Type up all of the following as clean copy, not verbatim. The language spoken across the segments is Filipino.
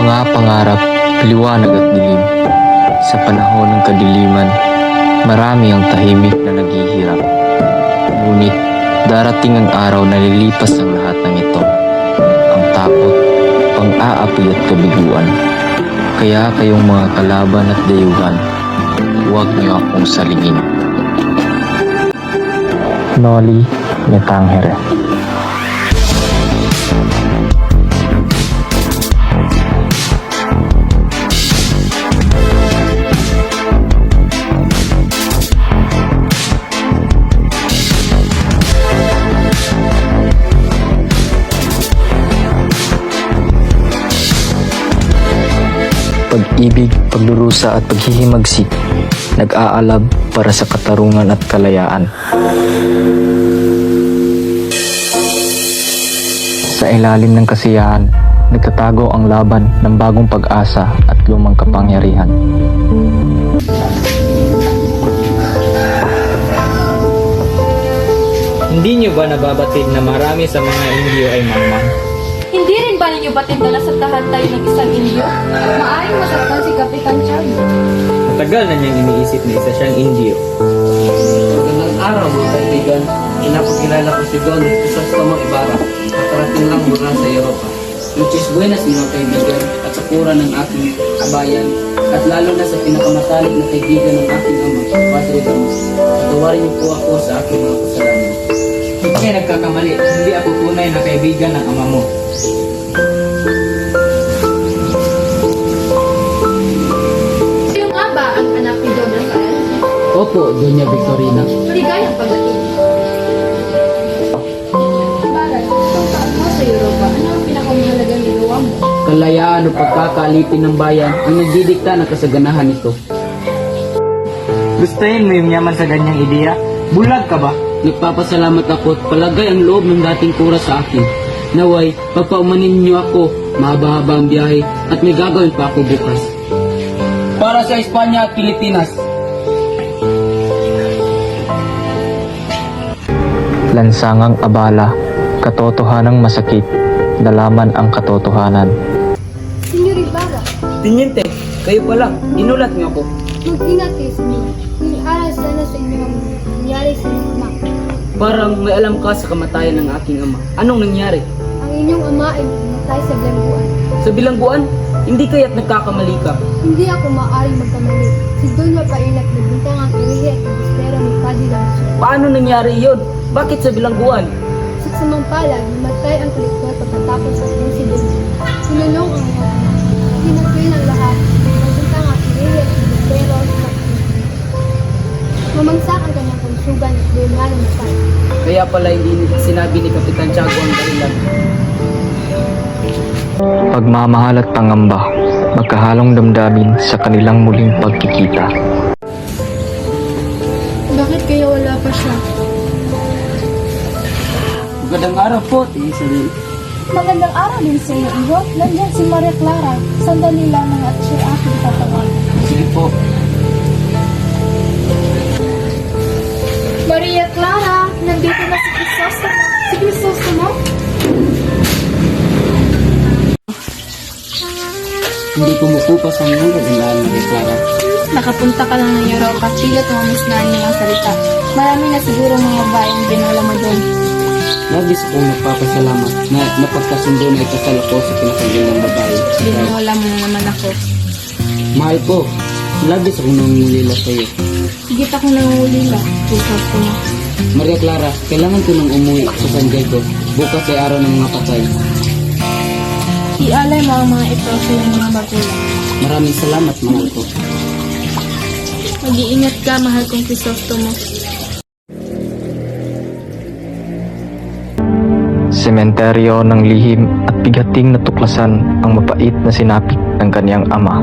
mga pangarap, liwanag at dilim. Sa panahon ng kadiliman, marami ang tahimik na naghihirap. Ngunit darating ang araw na lilipas ang lahat ng ito. Ang takot, pang-aapi at kabiguan. Kaya kayong mga kalaban at dayuhan, huwag niyo akong salingin. Noli Me Tangere. Pag-ibig, pagdurusa at paghihimagsik, nag-aalab para sa katarungan at kalayaan. Sa ilalim ng kasiyahan, nagtatago ang laban ng bagong pag-asa at lumang kapangyarihan. Hindi niyo ba nababatid na marami sa mga Indio ay mangmang? Hindi rin ba ninyo batid na nasaktahan tayo ng isang Indio? Maaring masaktan si Kapitan Tiago. Matagal na niyang iniisip na isa siyang Indio. Magandang araw mga kaibigan. Pinapakilala ko si Don Crisostomo Ibarra. Nakarating lang mula sa Europa. Muchis buenas mga kaibigan at sa pura ng aking kabayan at lalo na sa pinakamatalik na kaibigan ng aking ama, Padre Damos. Patawarin niyo po ako sa aking mga kasalanan. Hindi kayo nagkakamali. Hindi ako tunay na kaibigan ng ama mo. Kayo nga ba ang anak ni Don Rafael? Opo, Doña Victorina. Maligayang pagdating. Barat, itong taon mo sa Europa, ano ang pinakamahalagang ginawa mo? Kalayaan o pagkakaalipin ng bayan ang nagdidikta ng kasaganahan nito. Gustuhin mo yung yaman sa ganyang ideya? Bulag ka ba? Nagpapasalamat ako at palagay ang loob ng dating kura sa akin. Naway, pagpaumanin niyo ako, mahaba-haba ang biyahe at may gagawin pa ako bukas. Para sa Espanya at Pilipinas. Lansangang abala, katotohanang masakit, nalaman ang katotohanan. Senyor Ibarra, Tiniente, kayo pala, inulat niyo ako. mag-ingat kayo sa mga. Aral sana sa inyong nangyari sa inyong ama. Parang may alam ka sa kamatayan ng aking ama. Anong nangyari? Ang inyong ama ay namatay sa bilangguan. Sa bilangguan, hindi kaya't nagkakamali ka. Hindi ako maaaring magkamali. Si Don Rafael at nagbintang ang irihe at bustero ni Padre Damos. Paano nangyari iyon? Bakit sa bilangguan? Sa samang palad, namatay ang kolektor pagkatapos sa insidente. Sinulong ang mga anak. Hinatuin ang lahat. Nagbintang ang irihe at bustero sa mamangsak ang kanyang konsugan at doon nga namatay. Kaya pala hindi sinabi ni Kapitan Tiago ang dahilan. Pagmamahal at pangamba, magkahalong damdamin sa kanilang muling pagkikita. Bakit kaya wala pa siya? Magandang araw po, Tia Isabel. Magandang araw din sa iyo, Iho. Nandiyan si Maria Clara. Sandali lamang at siya aking tatawag. Sige po. Maria Clara, nandito na si Crisostomo. Si Crisostomo? Hindi kumukupas ang iyong kagandahan, Maria Clara. Nakapunta ka lang ng Europa. Pilit mamusnahan niya ang salita. Marami na siguro mga babaeng dinala mo doon. Labis akong nagpapasalamat na napagkasundo na ikasal ako sa pinakagandang babae. Dinala mo na naman ako. Mahal ko, labis akong nangungulila sa iyo. Higit ako nangungulila. Crisostomo. Maria Clara, kailangan ko nang umuwi sa San Diego. Bukas ay araw ng mga patay. Ialay mo ang mga ito sa iyong mga magulang. Maraming salamat, mahal ko. Mag-iingat ka, mahal kong Crisostomo. Sementeryo ng lihim at bigating natuklasan ang mapait na sinapit ng kaniyang ama.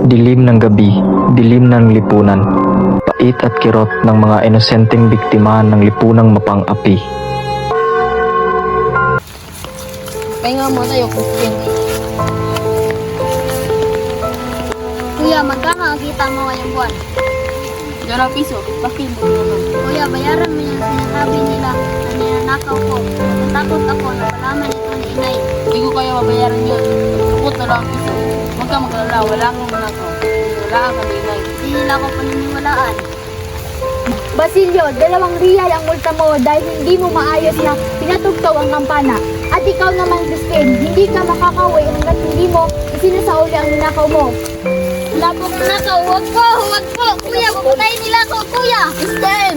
Dilim ng gabi, dilim ng lipunan, pait at kirot ng mga inosenteng biktima ng lipunang mapang-api. Pahinga mo tayo, Kustin. Kuya, magkakakita mo ngayong buwan. 2 piso, bakit mo naman? Kuya, bayaran mo yung sinasabi nila na ninanakaw ko. Natatakot ako na malaman ito ni inay. Hindi ko kaya mabayaran yun. Takot na 2 piso. Huwag ka magalala, wala kang manakaw. Wala kang kalinay. Hindi nila ako paniniwalaan. Basilio, 2 real ang multa mo dahil hindi mo maayos na pinatugtaw ang kampana. At ikaw naman, Crispin, hindi ka makakauwi hanggat hindi mo isinasauli ang ninakaw mo. Wala po kong nakaw. Huwag po! Huwag po! Kuya, puputayin nila ako! Kuya! Crispin!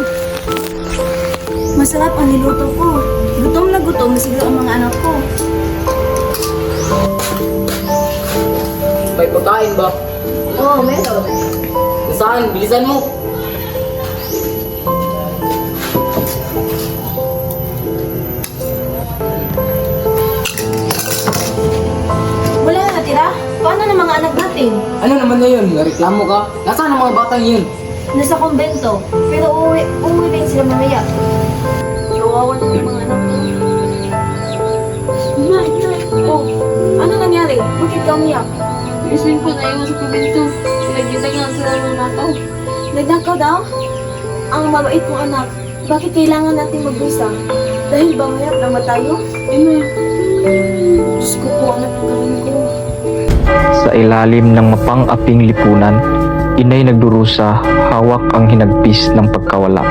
Masarap ang niluto ko. Gutom na siguro ang mga anak ko. May pagkain ba? Oo, meron. Saan? Bilisan mo. Wala na natira? Paano ng mga anak natin? Ano naman na yun? Reklamo ka? Nasaan ang mga batang yun? Nasa kumbento. Pero uuwi din sila mamaya. Kawawa na yung mga anak ko. Nay! Oh, ano nangyari? Bakit ka umiyak? Crispin po, naiwan sa kubinto. Nagbintay nga sila ng nakaw. Nagnakaw daw? Ang mabait kong anak. Bakit kailangan natin magbusa? Dahil ba mahirap na matayo? Diyos ko po, anak ng gawin ko. Sa ilalim ng mapang-aping lipunan, inay nagdurusa, hawak ang hinagpis ng pagkawala.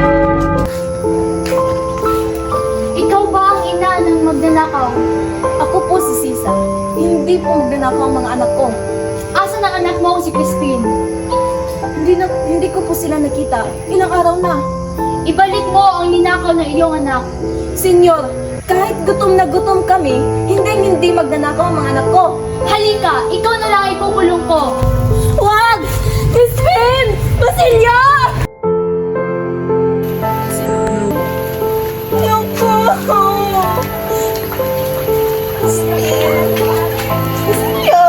Ikaw ba ang ina ng magnanakaw? Ako po si Sisa. Hindi po magnanakaw ang mga anak ko. Asan ang anak mo si Crispin? Hindi ko po sila nakita. Ilang araw na. Ibalik mo ang ninakaw ng iyong anak. Senyor, kahit gutom na gutom kami, hindi magnanakaw ang mga anak ko. Halika, ikaw na lang ikukulong ko. Wag! Crispin! Basilio! Ayoko! Crispin! Basilio!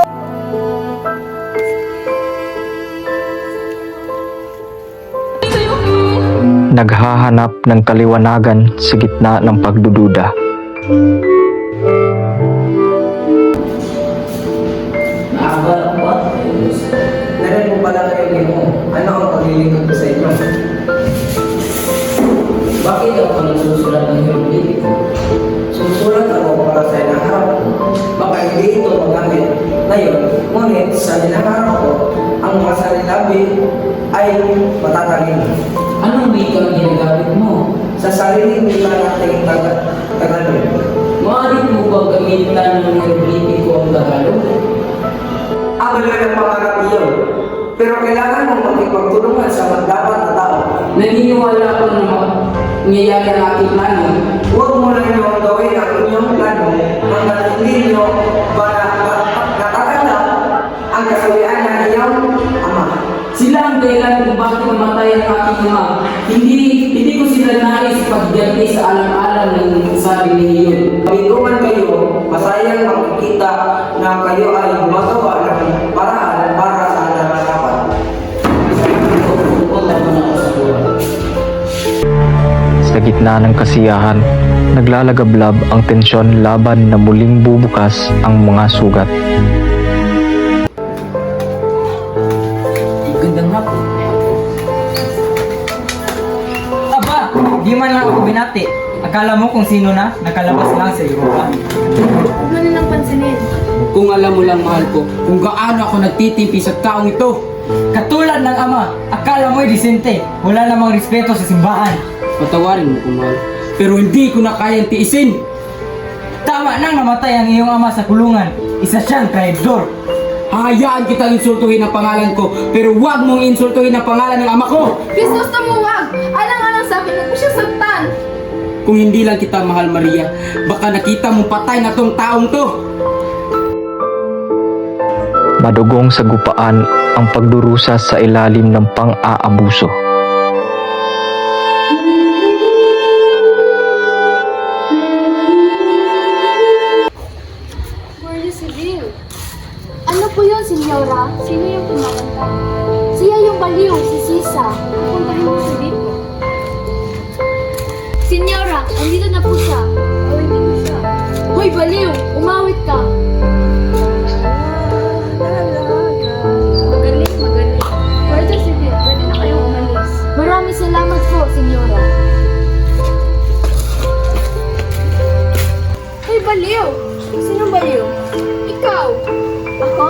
Naghahanap ng kaliwanagan sa gitna ng pagdududa. Naabar ba? Narin mo pala kayo mo. Ano ang paglilingkod ko sa inyo? Bakit ako nagsusulat ng hieroglifiko? Susulat ako para sa inaharap ko. Baka hindi ito magamit. Ngayon, ngunit sa inaharap ko, ang mga salilabi ay matatalino. Anong wika ang ginagamit mo? Sa sarili wika natin Tagalog. Maaari mo ba gamitan ng hieroglifiko ang Tagalog? Ang ng pangarap iyon. Pero kailangan mong makipagtulungan sa magdapat na tao. Naniniwala ko na mangyayari ang aking plano. Huwag mo na inyong gawin ang inyong plano hanggang hindi nyo natatanggap ang kasawian ng iyong ama. Sila ang dahilan kung bakit namatay ang aking ama. Hindi ko sila nais pagganti sa alam-alam ng sabi ni iyon. Kung man kayo, masayang makikita na kayo ay gumagawa ng paraan para sa nararapat. Sa gitna ng kasiyahan, naglalagablab ang tensyon laban na muling bubukas ang mga sugat. Gandang hapon. Aba, di man lang ako binati. Akala mo kung sino na, nakalabas lang sa Europa. Huwag mo nilang pansinin. Kung alam mo lang, mahal ko, kung gaano ako nagtitimpi sa taong ito. Katulad ng ama, akala mo'y disente. Wala namang respeto sa simbahan. Patawarin mo ko, mahal. Pero hindi ko na kayang tiisin. Tama nang namatay ang iyong ama sa kulungan. Isa siyang traidor. Hayaan kitang insultuhin ang pangalan ko, pero huwag mong insultuhin ang pangalan ng ama ko. Jesus, tumuwag! Alang-alang sa akin, huwag mo siya saktan! Kung hindi lang kita mahal, Maria, baka nakita mong patay na tong taong to. Madugong sagupaan ang pagdurusa sa ilalim ng pang-aabuso. Guardia Civil. Ano po yun, Senyora? Sino yung kumakanta? Siya yung baliw, si Sisa. Pupuntahin mo siya dito. Senyora, andito na po siya. Awit mo siya. Hoy, baliw! Umawit ka! Magaling, magaling. Guardia Civil, pwede na kayong umalis. Maraming salamat po, Senyora. Hoy, baliw! Sino baliw? Ikaw! Ako?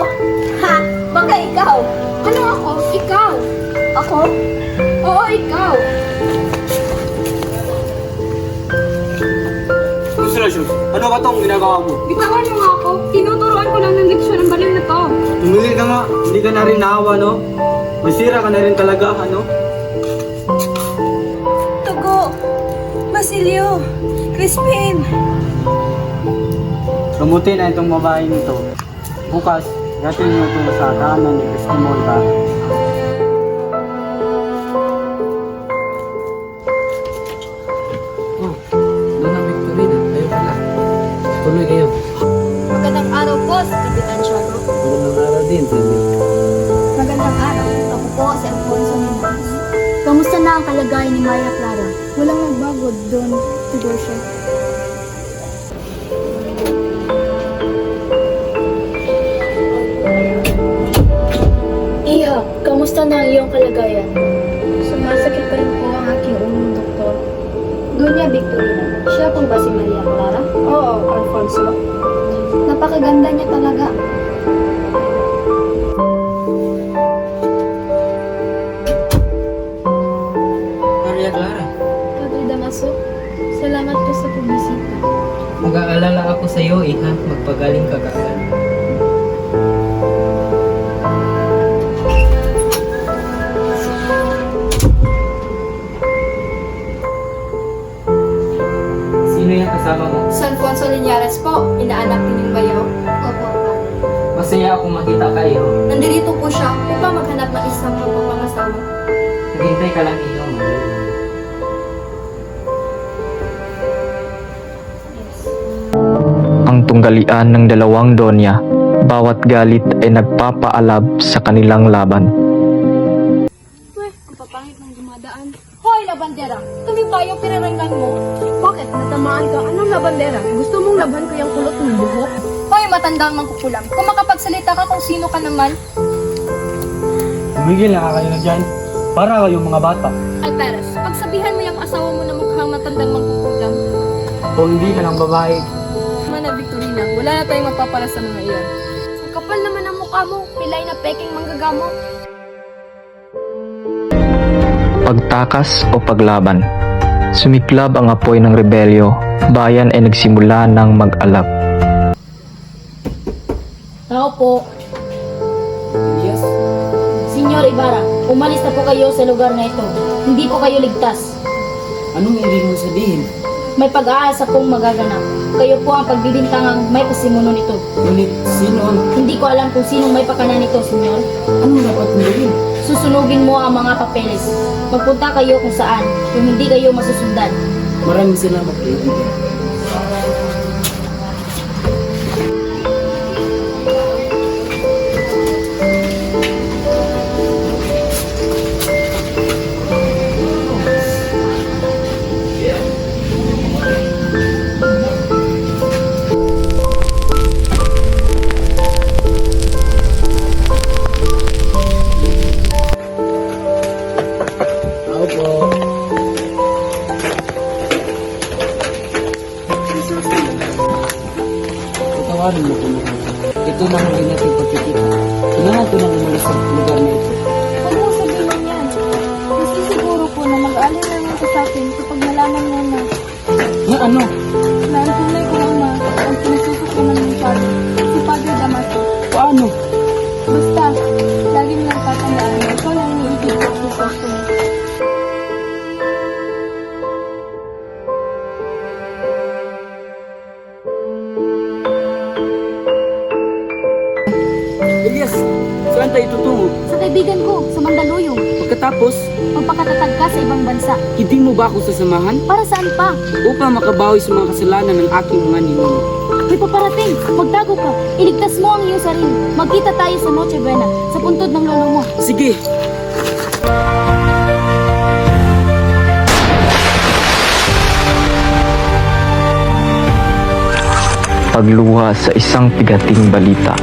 Precious, ano ba tong ginagawa mo? Bitawan mo nga ako. Tinuturuan ko lang ng leksyon ng baliw na to. Tumigil ka nga, hindi ka na rin naawa, no? Masira ka na rin talaga, ano? Tugo! Basilio! Crispin! Gamutin na itong babaeng ito. Bukas, gatin mo ito sa tahanan ni Crispin Ibarra. Oh, Donna Victorina, kayo pala. Tuloy kayo. Magandang araw po, si Kapitan Shadow. Magandang araw din, Tony. Magandang araw. Ako po si Alfonso Mendoza. Kamusta na ang kalagayan ni Maria Clara? Walang nagbago doon, Tigosia. Iha, kamusta na ang iyong kalagayan? Sumasakit pa rin po ang aking umong doktor. Dunya Victorina, siya po ba si Maria Clara? Oo, Alfonso. Napakaganda niya talaga. Maria Clara, Padre Damaso, salamat po sa pagbisita. Mag-aalala ako sa iyo, Iha. Magpagaling ka kaagad. Sino yung kasama mo? San Alfonso Liñares po, inaanak ni Ning Bayaw. Opo, Masaya akong makita kayo. Nandito po siya upang maghanap ng isang magpapangasawa. Naghintay ka lang, Iha. Ang tunggalian ng dalawang donya, bawat galit ay nagpapaalab sa kanilang laban. Ang papangit ng dumadaan. Hoy, labandera! Kami ba yung pinaranggan mo? Bakit? Natamaan ka? Anong labandera? Gusto mong laban ko yung kulot ng buhok? Hoy, matandang mangkukulam. Kung makapagsalita ka kung sino ka naman. Tumigil na kayo na dyan. Para kayong mga bata. Alperes, pagsabihan mo yung asawa mo na mukhang matandang mangkukulam. Kung hindi ka ng babae, Mana Victorina, wala na tayong magpapala sa mga iyan. Ang kapal naman ang mukha mo, pilay na peking manggagamo. Pagtakas o paglaban. Sumiklab ang apoy ng rebelyo, bayan ay nagsimula ng mag-alap. Tao po. Elias, Senyor Ibarra, umalis na po kayo sa lugar na ito. Hindi po kayo ligtas. anong ibig mo sabihin? May pag-aasa pong magaganap. Kayo po ang pagbibintangang may pasimuno nito. Ngunit, sino ang... Hindi ko alam kung sinong may pakana nito, senyor. Anong dapat mo gawin? Susunugin mo ang mga papeles. Magpunta kayo kung saan, kung hindi kayo masusundan. Maraming salamat, kaibigan. Patawarin mo ko naman. Ito na huli natin pagkikita. Kailangan ko nang umalis sa lugar na ito. Huwag mo sabihin yan. Gusto siguro po na mag-alala naman ka sa akin kapag nalaman mo na Na ano? na ang tunay ko ama ang pinasusukunan ng Padre, si Padre Damaso. Paano? Basta, lagi mo lang tatandaan na ikaw lang iniibig ko sa puso mo. Elias, saan tayo tutungo? Sa kaibigan ko, sa Mandaluyong, Pagkatapos, magpakatatag ka sa ibang bansa. hindi mo ba ako sasamahan? Para saan pa? Upang makabawi sa mga kasalanan ng aking mga ninuno. May paparating, magtago ka, iligtas mo ang iyong sarili. Magkita tayo sa Noche Buena, sa puntod ng lolo mo. Sige, Pagluha sa isang pigating balita.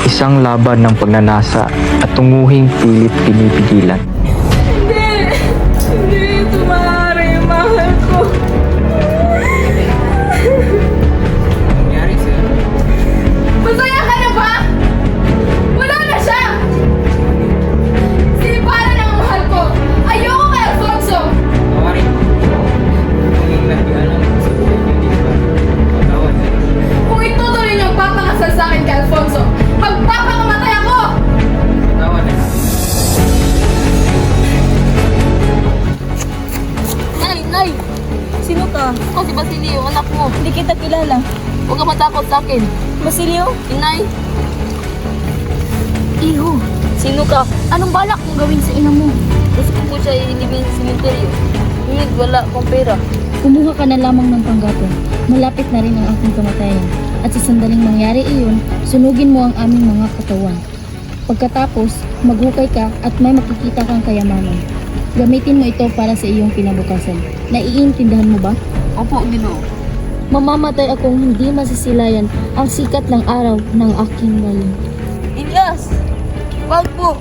Isang laban ng pagnanasa at tunguhing pilit pinipigilan. Hindi ito maaari, mahal ko. nangyari sa'yo. Masaya ka na ba? Wala na siya! Sinipalan ang mahal ko. Ayoko kay Alfonso. Tawarin mo. Naging nagbialam ko sa buhay ng Ibarra. kilala. Huwag ka matakot sa akin. Basilio? Inay, Iho, sino ka? anong balak mong gawin sa ina mo? Gusto ko siya ilibing sa simenteryo. Ngunit wala akong pera. Kumuha ka na lamang ng panggatong. Malapit na rin ang aking kamatayan. At sa sandaling mangyari iyon, sunugin mo ang aming mga katawan. Pagkatapos, maghukay ka at may makikita kang kayamanan. Gamitin mo ito para sa iyong kinabukasan. Naiintindihan mo ba? Opo, Ginoo. Mamamatay akong hindi masisilayan ang sikat ng araw ng aking galing. Ilyas! Wag po!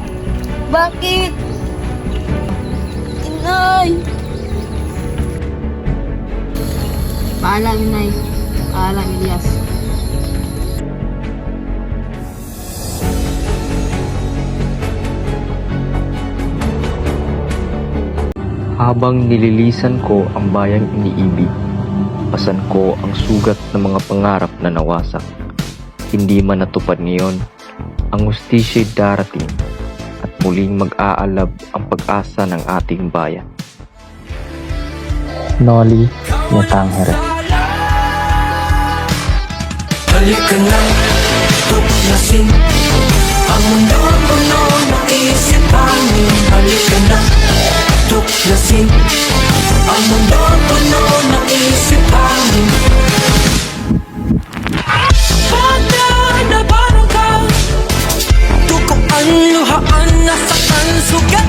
Bakit? Inay! Paalam, Inay. Paalam, Ilyas. Habang nililisan ko ang bayang iniibig, pasan ko ang sugat ng mga pangarap na nawasak. Hindi man natupad ngayon, ang hustisya'y darating at muling mag-aalab ang pag-asa ng ating bayan. Noli Natangere. Halika na, tuklasin ang mundo puno ng isipanin. Halika na, tuklasin ang mundo puno ng isipanin. Bata na parang ka, tukuan, luhaan, nasaktan, sugat